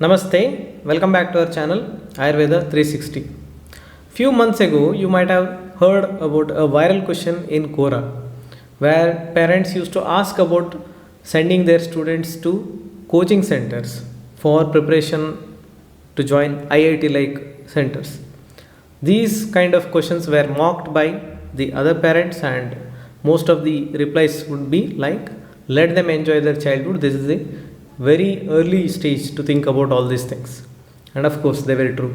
Namaste, welcome back to our channel Ayurveda 360. Few months ago, you might have heard about a viral question in Quora where parents used to ask about sending their students to coaching centers for preparation to join IIT like centers. These kind of questions were mocked by the other parents, and most of the replies would be like, let them enjoy their childhood. This is a very early stage to think about all these things. And of course, they were true.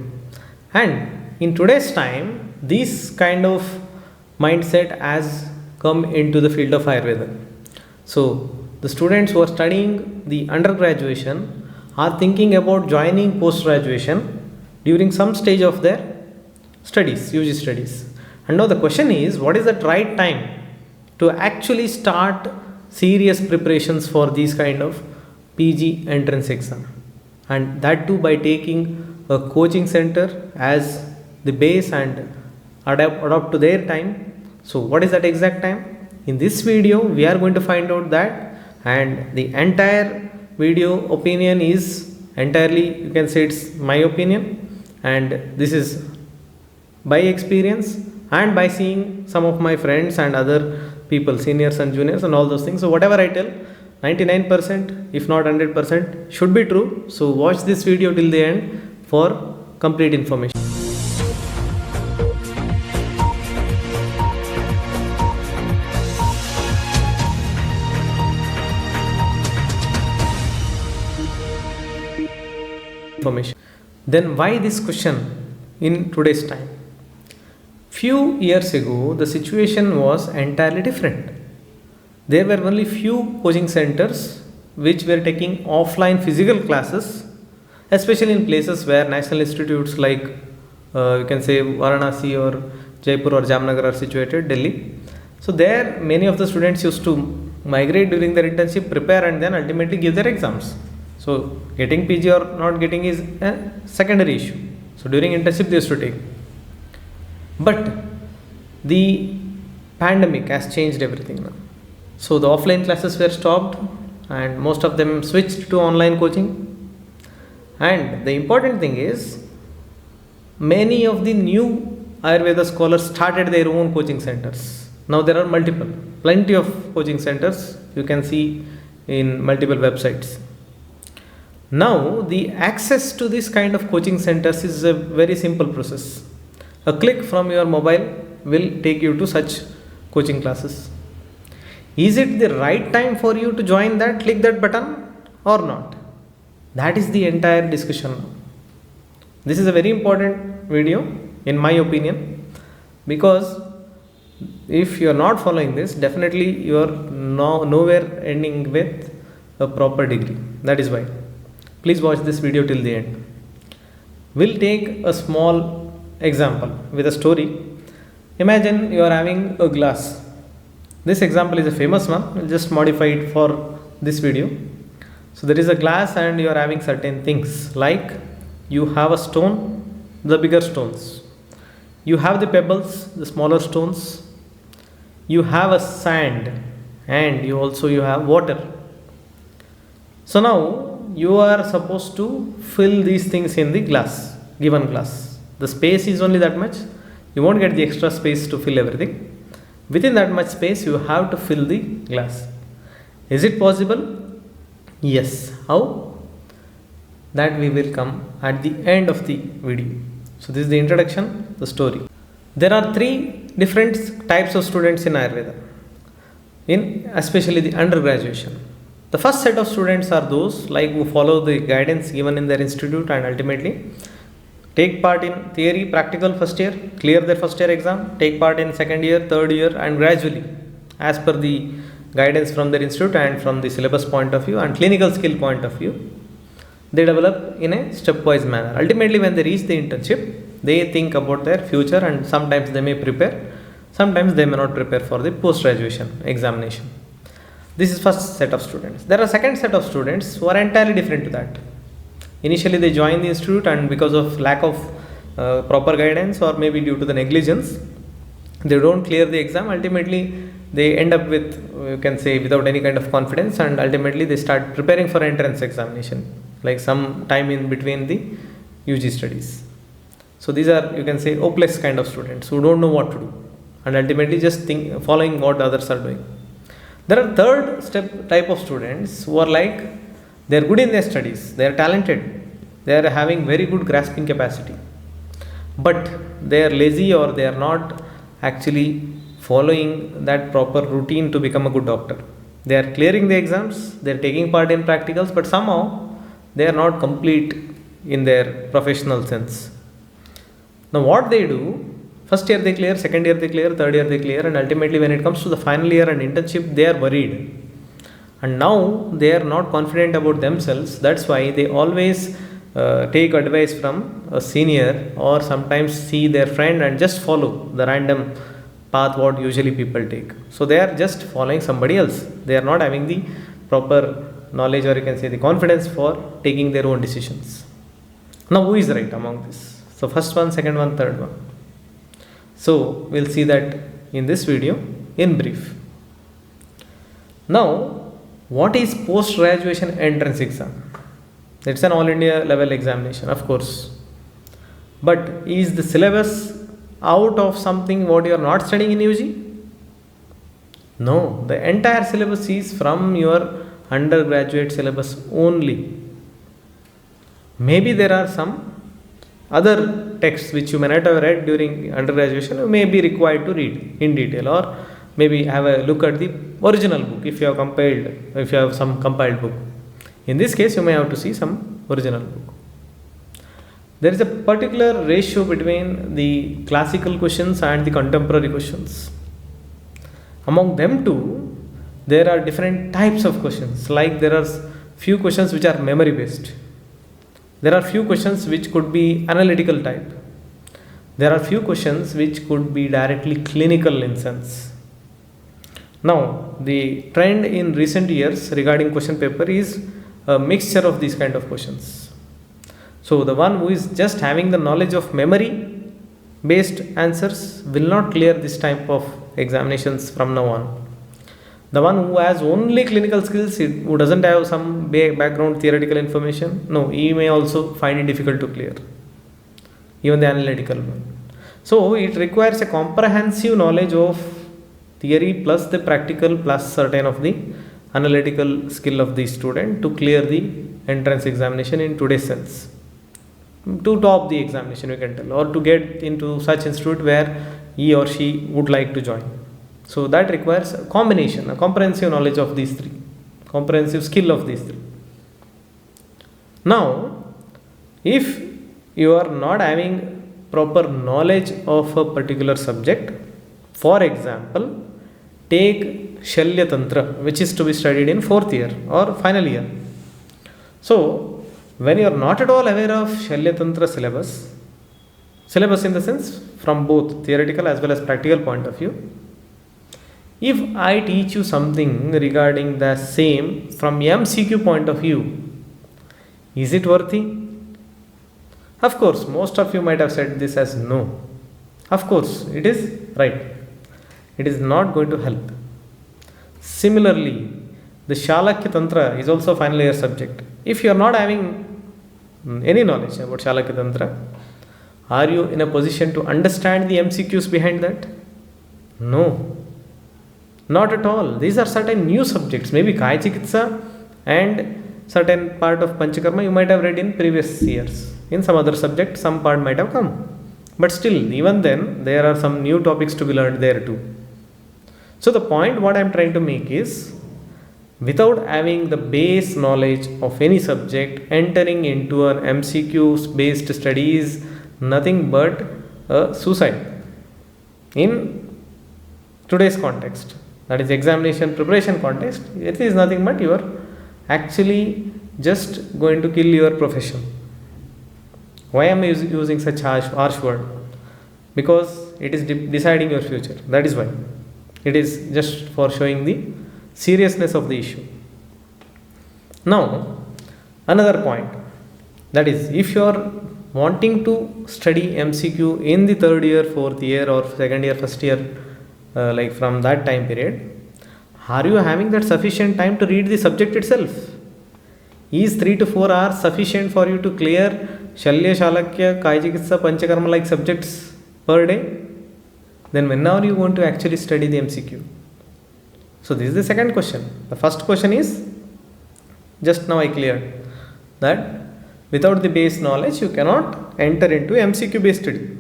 And in today's time, this kind of mindset has come into the field of Ayurveda. So, the students who are studying the undergraduation are thinking about joining post graduation during some stage of their studies, UG studies. And now the question is, what is the right time to actually start serious preparations for these kind of PG entrance exam, and that too by taking a coaching center as the base and adapt to their time. So what is that exact time? In this video we are going to find out that, and the entire video opinion is entirely, you can say it's my opinion, and this is by experience and by seeing some of my friends and other people, seniors and juniors and all those things. So whatever I tell, 99% if not 100% should be true. So watch this video till the end for complete information. Then why this question in today's time? Few years ago the situation was entirely different. There were only few coaching centers which were taking offline physical classes, especially in places where national institutes like you can say Varanasi or Jaipur or Jamnagar are situated, Delhi. So there many of the students used to migrate during their internship, prepare and then ultimately give their exams. So getting PG or not getting is a secondary issue. So during internship they used to take. But the pandemic has changed everything now. So the offline classes were stopped and most of them switched to online coaching. And the important thing is, many of the new Ayurveda scholars started their own coaching centers. Now there are plenty of coaching centers you can see in multiple websites. Now the access to this kind of coaching centers is a very simple process. A click from your mobile will take you to such coaching classes. Is it the right time for you to join that, click that button or not? That is the entire discussion now. This is a very important video in my opinion, because if you are not following this, definitely you are nowhere ending with a proper degree. That is why. Please watch this video till the end. We'll take a small example with a story. Imagine you are having a glass. This example is a famous one. We'll just modify it for this video. So there is a glass and you are having certain things like you have a stone, the bigger stones. You have the pebbles, the smaller stones. You have a sand and you have water. So now you are supposed to fill these things in the given glass. The space is only that much. You won't get the extra space to fill everything. Within that much space, you have to fill the glass. Is it possible? Yes. How? That we will come at the end of the video. So this is the introduction, the story. There are three different types of students in Ayurveda, especially the undergraduation. The first set of students are those who follow the guidance given in their institute and ultimately take part in theory, practical first year, clear their first year exam, take part in second year, third year, and gradually, as per the guidance from their institute and from the syllabus point of view and clinical skill point of view, they develop in a stepwise manner. Ultimately, when they reach the internship, they think about their future and sometimes they may prepare, sometimes they may not prepare for the post-graduation examination. This is first set of students. There are second set of students who are entirely different to that. Initially they join the institute and because of lack of proper guidance or maybe due to the negligence, they don't clear the exam. Ultimately they end up with, you can say, without any kind of confidence, and ultimately they start preparing for entrance examination. like some time in between the UG studies. So these are, you can say, hopeless kind of students who don't know what to do and ultimately just following what others are doing. There are third step type of students who are like, they are good in their studies, they are talented, they are having very good grasping capacity, but they are lazy or they are not actually following that proper routine to become a good doctor. They are clearing the exams, they are taking part in practicals, but somehow they are not complete in their professional sense. Now what they do, first year they clear, second year they clear, third year they clear, and ultimately when it comes to the final year and internship, they are worried. And now they are not confident about themselves. That's why they always take advice from a senior or sometimes see their friend and just follow the random path what usually people take. So they are just following somebody else. They are not having the proper knowledge, or you can say the confidence for taking their own decisions. Now who is right among this? So first one, second one, third one. So we'll see that in this video in brief. Now what is post graduation entrance exam? It's an all India level examination, of course. But is the syllabus out of something what you are not studying in UG? No, the entire syllabus is from your undergraduate syllabus only. Maybe there are some other texts which you may not have read during undergraduation, you may be required to read in detail, or maybe have a look at the original book if you have compiled, if you have some compiled book. In this case, you may have to see some original book. There is a particular ratio between the classical questions and the contemporary questions. Among them too, there are different types of questions. Like there are few questions which are memory based. There are few questions which could be analytical type. There are few questions which could be directly clinical in sense. Now, the trend in recent years regarding question paper is a mixture of these kind of questions. So the one who is just having the knowledge of memory based answers will not clear this type of examinations from now on. The one who has only clinical skills, who doesn't have some background theoretical information, no, he may also find it difficult to clear, even the analytical one. So it requires a comprehensive knowledge of theory plus the practical plus certain of the analytical skill of the student to clear the entrance examination in today's sense. To top the examination, you can tell, or to get into such institute where he or she would like to join. So that requires a combination, a comprehensive knowledge of these three, comprehensive skill of these three. Now, if you are not having proper knowledge of a particular subject, for example, take Shalya Tantra, which is to be studied in 4th year or final year. So, when you are not at all aware of Shalya Tantra syllabus in the sense from both theoretical as well as practical point of view, if I teach you something regarding the same from MCQ point of view, is it worthy? Of course, most of you might have said this as no. Of course, it is right. It is not going to help. Similarly, the Shalakya Tantra is also a final year subject. If you are not having any knowledge about Shalakya Tantra, are you in a position to understand the MCQs behind that? No. Not at all. These are certain new subjects. Maybe Kaya Chikitsa and certain part of Panchakarma you might have read in previous years. In some other subject, some part might have come. But still, even then, there are some new topics to be learned there too. So the point what I am trying to make is, without having the base knowledge of any subject, entering into an MCQ based study is nothing but a suicide in today's context. That is examination preparation context. It is nothing but you are actually just going to kill your profession. Why am I using such harsh word? Because it is deciding your future. That is why. It is just for showing the seriousness of the issue. Now, another point, that is, if you are wanting to study MCQ in the 3rd year, 4th year or 2nd year, 1st year, like from that time period, are you having that sufficient time to read the subject itself? Is 3 to 4 hours sufficient for you to clear Shalya, Shalakya, Kayachikitsa, Panchakarma like subjects per day? Then when are you going to actually study the MCQ? So this is the second question. The first question is, just now I cleared that without the base knowledge you cannot enter into MCQ based study.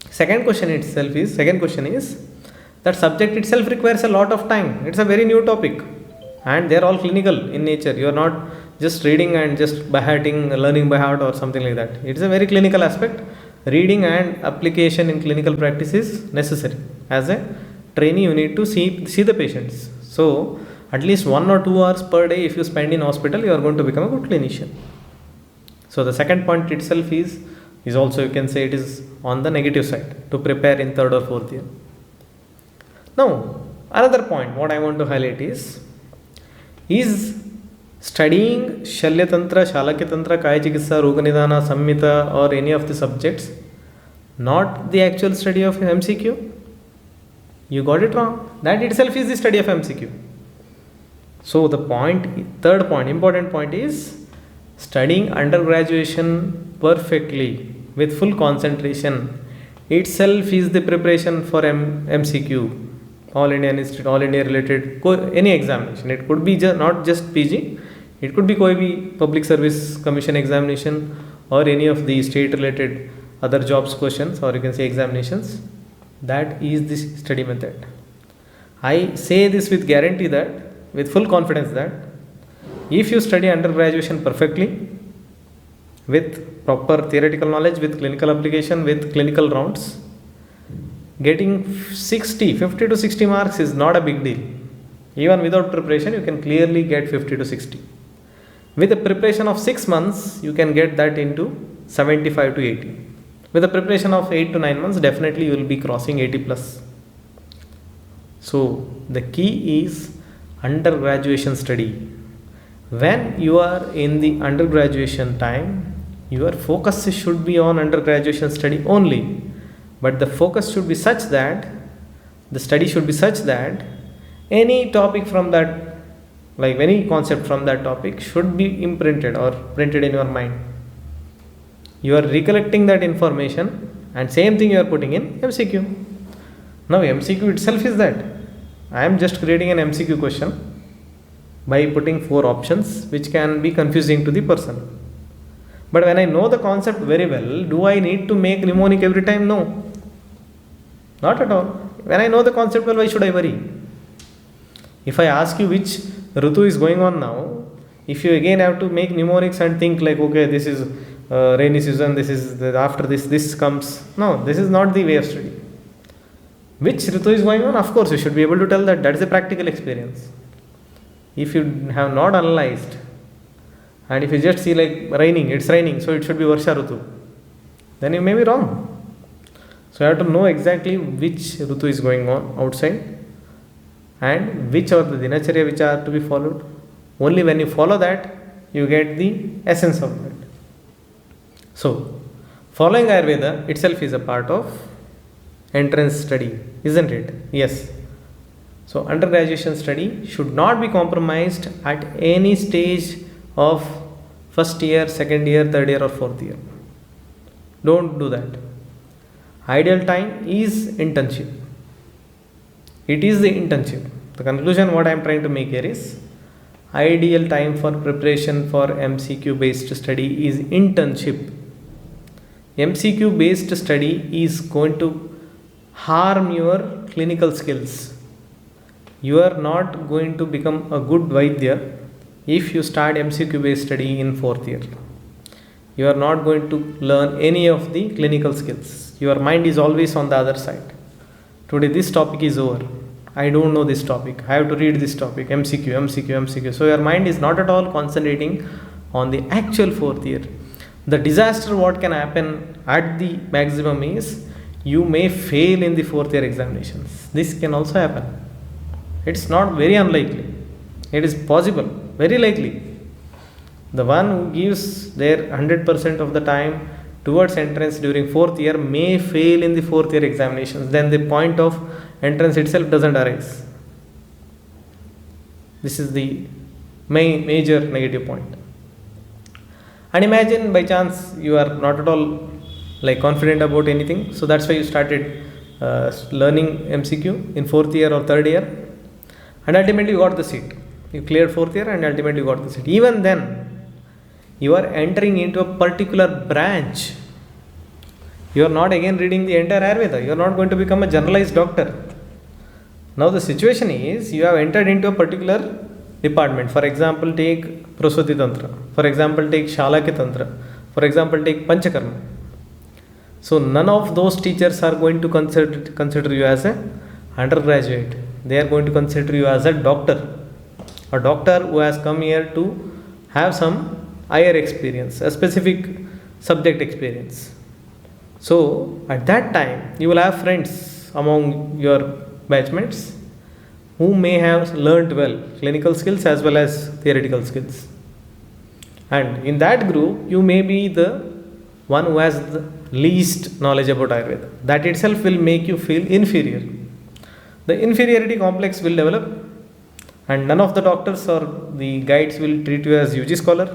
Second question is that subject itself requires a lot of time. It's a very new topic and they are all clinical in nature. You are not just reading and just by hearting, learning by heart or something like that. It is a very clinical aspect. Reading and application in clinical practice is necessary. As a trainee you need to see the patients. So at least 1 or 2 hours per day if you spend in hospital, you are going to become a good clinician. So the second point itself is also, you can say, it is on the negative side to prepare in 3rd or 4th year. Now another point what I want to highlight is studying Shalya Tantra, Shalakya Tantra, Kayachikitsa, Roganidhana, Samhita or any of the subjects not the actual study of MCQ? You got it wrong. That itself is the study of MCQ. So the third point, important point is studying undergraduation perfectly with full concentration itself is the preparation for MCQ. All India Institute, All India related, any examination. It could be not just PG, it could be koi bhi Public Service Commission examination or any of the state related other jobs questions, or you can say examinations. That is the study method. I say this with guarantee that, with full confidence that, if you study under graduation perfectly, with proper theoretical knowledge, with clinical application, with clinical rounds, getting 50 to 60 marks is not a big deal. Even without preparation, you can clearly get 50 to 60. With a preparation of 6 months, you can get that into 75 to 80. With a preparation of 8 to 9 months, definitely you will be crossing 80 plus. So the key is undergraduation study. When you are in the undergraduation time, your focus should be on undergraduation study only. But the focus should be such that, the study should be such that any topic from that, like any concept from that topic should be imprinted or printed in your mind. You are recollecting that information and same thing you are putting in MCQ. Now MCQ itself is that. I am just creating an MCQ question by putting 4 options which can be confusing to the person. But when I know the concept very well, do I need to make mnemonic every time? No. Not at all. When I know the concept well, why should I worry? If I ask you which Ritu is going on now, if you again have to make mnemonics and think like, okay, this is rainy season, this is after this comes. No, this is not the way of study. Which Ritu is going on? Of course, you should be able to tell that. That is a practical experience. If you have not analyzed, and if you just see like raining, it's raining, so it should be Varsha Ritu, then you may be wrong. So you have to know exactly which Ritu is going on outside and which are the dinacharya which are to be followed. Only when you follow that, you get the essence of that. So, following Ayurveda itself is a part of entrance study, isn't it? Yes. So, undergraduation study should not be compromised at any stage of first year, second year, third year or fourth year. Don't do that. Ideal time is internship. It is the internship. The conclusion what I am trying to make here is ideal time for preparation for MCQ based study is internship. MCQ based study is going to harm your clinical skills. You are not going to become a good Vaidya if you start MCQ based study in 4th year. You are not going to learn any of the clinical skills. Your mind is always on the other side. Today this topic is over. I don't know this topic. I have to read this topic. MCQ. So your mind is not at all concentrating on the actual 4th year. The disaster what can happen at the maximum is you may fail in the 4th year examinations. This can also happen. It's not very unlikely. It is possible, very likely. The one who gives their 100% of the time towards entrance during 4th year may fail in the 4th year examinations. Then the point of entrance itself doesn't arise. This is the major negative point. And imagine by chance you are not at all like confident about anything, so that's why you started learning MCQ in fourth year or third year, and ultimately you got the seat. You cleared fourth year and ultimately you got the seat. Even then, you are entering into a particular branch. You are not again reading the entire Ayurveda. You are not going to become a generalized doctor. Now the situation is, you have entered into a particular department. For example, take Prasuti Tantra. For example, take Shalakya Tantra. For example, take Panchakarma. So none of those teachers are going to consider you as a undergraduate. They are going to consider you as a doctor who has come here to have some higher experience, a specific subject experience. So at that time, you will have friends among your batchmates who may have learnt well clinical skills as well as theoretical skills. And in that group, you may be the one who has the least knowledge about Ayurveda. That itself will make you feel inferior. The inferiority complex will develop, and none of the doctors or the guides will treat you as UG scholar.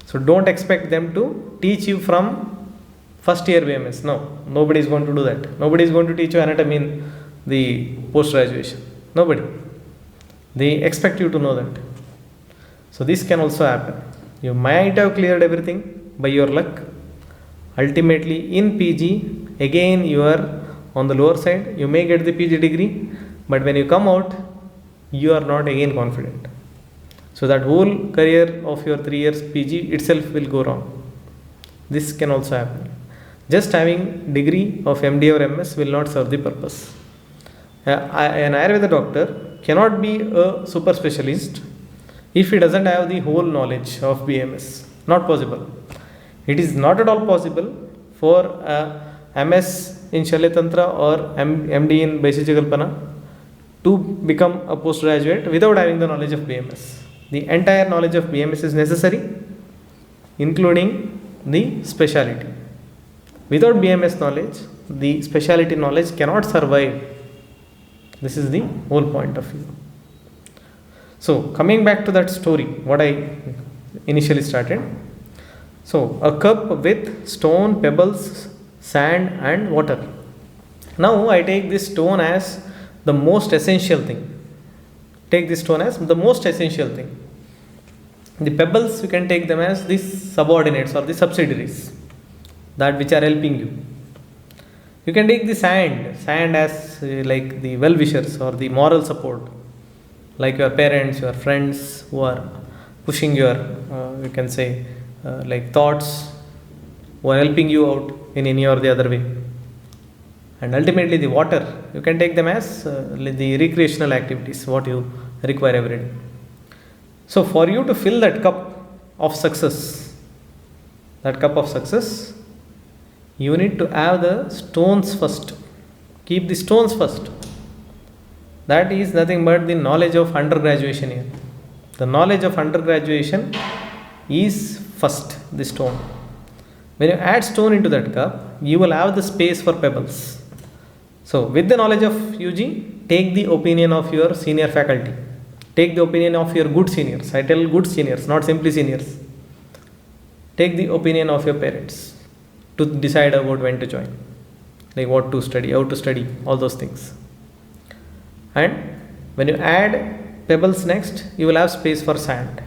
So don't expect them to teach you from first year BMS. No, nobody is going to do that. Nobody is going to teach you anatomy in the post graduation. Nobody. They expect you to know that. So this can also happen. You might have cleared everything by your luck. Ultimately in PG, again you are on the lower side. You may get the PG degree, but when you come out, you are not again confident. So that whole career of your 3 years PG itself will go wrong. This can also happen. Just having degree of MD or MS will not serve the purpose. An Ayurveda doctor cannot be a super specialist if he doesn't have the whole knowledge of BMS. Not possible. It is not at all possible for MS in Shalya Tantra or MD in Baiseshikalpana to become a postgraduate without having the knowledge of BMS. The entire knowledge of BMS is necessary, including the speciality. Without BMS knowledge, the speciality knowledge cannot survive. This is the whole point of view. So, coming back to that story, what I initially started. So, a cup with stone, pebbles, sand, and water. Now, I take this stone as the most essential thing. Take this stone as the most essential thing. The pebbles, you can take them as the subordinates or the subsidiaries, that which are helping you. You can take the sand as like the well-wishers or the moral support, like your parents, your friends who are pushing your, you can say, like thoughts, who are helping you out in any or the other way. And ultimately the water, you can take them as the recreational activities, what you require every day. So for you to fill that cup of success, you need to have the stones first. Keep the stones first. That is nothing but the knowledge of undergraduation here. The knowledge of undergraduation is first, the stone. When you add stone into that cup, you will have the space for pebbles. So with the knowledge of UG, take the opinion of your senior faculty. Take the opinion of your good seniors. I tell good seniors, not simply seniors. Take the opinion of your parents to decide about when to join, like what to study, how to study, all those things. And when you add pebbles next, you will have space for sand.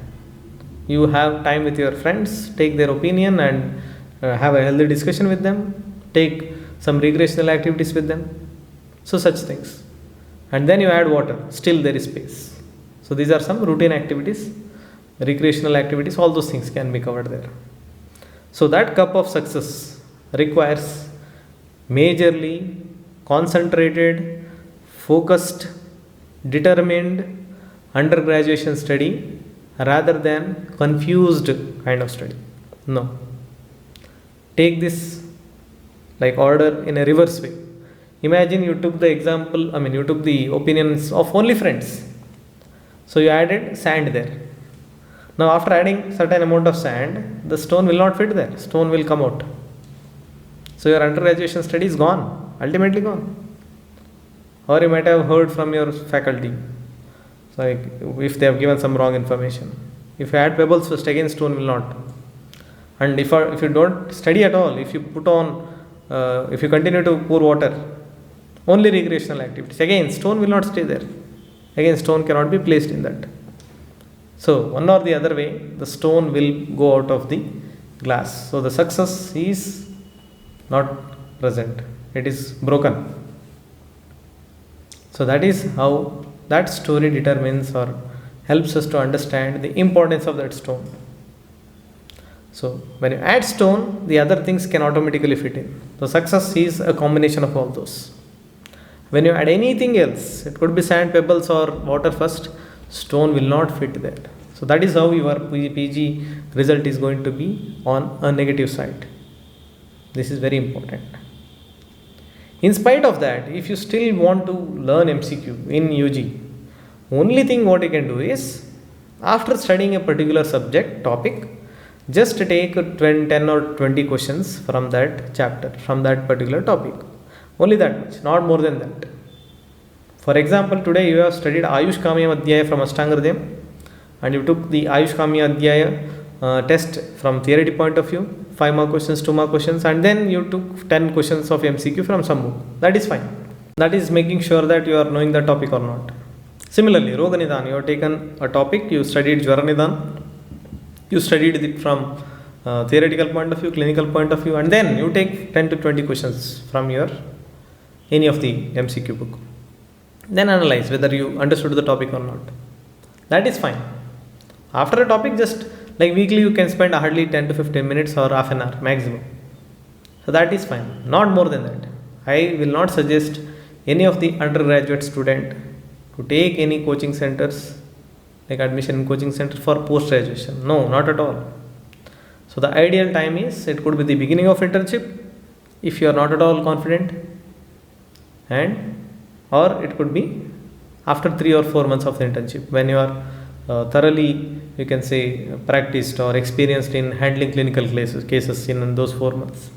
You have time with your friends, take their opinion and have a healthy discussion with them, take some recreational activities with them. So such things. And then you add water, still there is space. So these are some routine activities, recreational activities, all those things can be covered there. So that cup of success requires majorly concentrated, focused, determined undergraduation study rather than confused kind of study. No. Take this like order in a reverse way. Imagine you took the you took the opinions of only friends. So you added sand there. Now after adding certain amount of sand, the stone will not fit there. Stone will come out. So your undergraduation study is gone, ultimately gone. Or you might have heard from your faculty, like if they have given some wrong information. If you add pebbles first, again stone will not. And if you don't study at all, if you if you continue to pour water, only recreational activities, again stone will not stay there. Again, stone cannot be placed in that. So one or the other way, the stone will go out of the glass. So the success is not present, it is broken. So that is how that story determines or helps us to understand the importance of that stone. So when you add stone, the other things can automatically fit in. So success is a combination of all those. When you add anything else, it could be sand, pebbles or water first, stone will not fit there. So that is how your PG result is going to be on a negative side. This is very important. In spite of that, if you still want to learn MCQ in UG, only thing what you can do is, after studying a particular subject topic, just take 10 or 20 questions from that chapter, from that particular topic. Only that much, not more than that. For example, today you have studied Ayush Kamya Adhyaya from Ashtanga Hridayam, and you took the Ayush Kamya Adhyaya test from theory point of view, 5 more questions, 2 more questions, and then you took 10 questions of MCQ from some book. That is fine. That is making sure that you are knowing the topic or not. Similarly, Roga Nidan, you have taken a topic, you studied Jwara Nidan, you studied it from theoretical point of view, clinical point of view, and then you take 10 to 20 questions from any of the MCQ book. Then analyze whether you understood the topic or not. That is fine. After a topic, just like weekly, you can spend hardly 10 to 15 minutes or half an hour maximum. So that is fine, not more than that. I will not suggest any of the undergraduate student to take any coaching centers, like admission in coaching center for post graduation. No, not at all. So the ideal time is, it could be the beginning of internship if you are not at all confident, or it could be after 3 or 4 months of the internship, when you are thoroughly, you can say, practiced or experienced in handling clinical cases in those 4 months.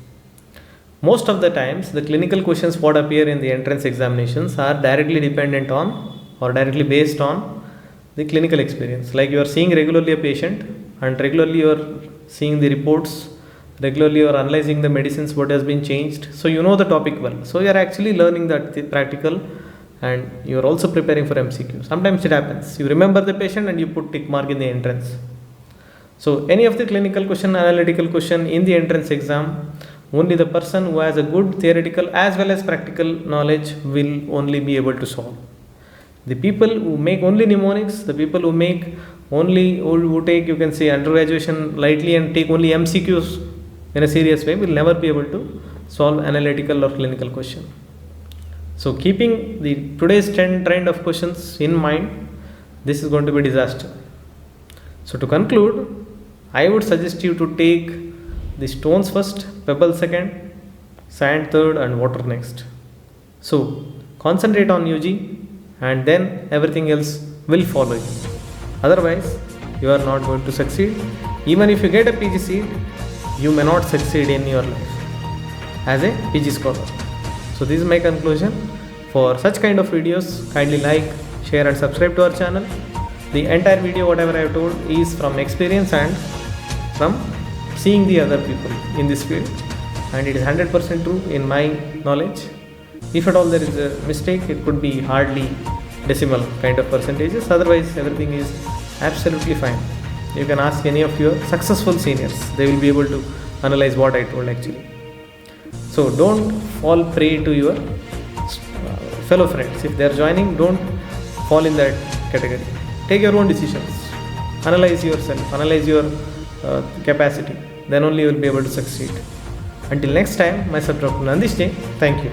Most of the times, the clinical questions what appear in the entrance examinations are directly dependent on or directly based on the clinical experience. Like you are seeing regularly a patient, and regularly you are seeing the reports, regularly you are analyzing the medicines what has been changed, so you know the topic well. So you are actually learning that the practical, and you are also preparing for MCQ. Sometimes it happens, you remember the patient and you put tick mark in the entrance. So any of the clinical question, analytical question in the entrance exam, only the person who has a good theoretical as well as practical knowledge will only be able to solve. The people who make only mnemonics, the people who make only, who take, you can say, undergraduation lightly and take only MCQs in a serious way, will never be able to solve analytical or clinical question. So keeping the today's trend of questions in mind, this is going to be disaster. So to conclude, I would suggest you to take the stones first, pebble second, sand third, and water next. So concentrate on UG, and then everything else will follow you. Otherwise, you are not going to succeed. Even if you get a PG seat, you may not succeed in your life as a PG scholar. So this is my conclusion. For such kind of videos, kindly like, share and subscribe to our channel. The entire video, whatever I have told, is from experience and from seeing the other people in this field, and it is 100% true in my knowledge. If at all there is a mistake, it could be hardly decimal kind of percentages. Otherwise, everything is absolutely fine. You can ask any of your successful seniors. They will be able to analyze what I told actually. So don't fall prey to your fellow friends. If they are joining, don't fall in that category. Take your own decisions. Analyze yourself. Analyze your capacity. Then only you will be able to succeed. Until next time, myself Dr. Nandish Jain. Thank you.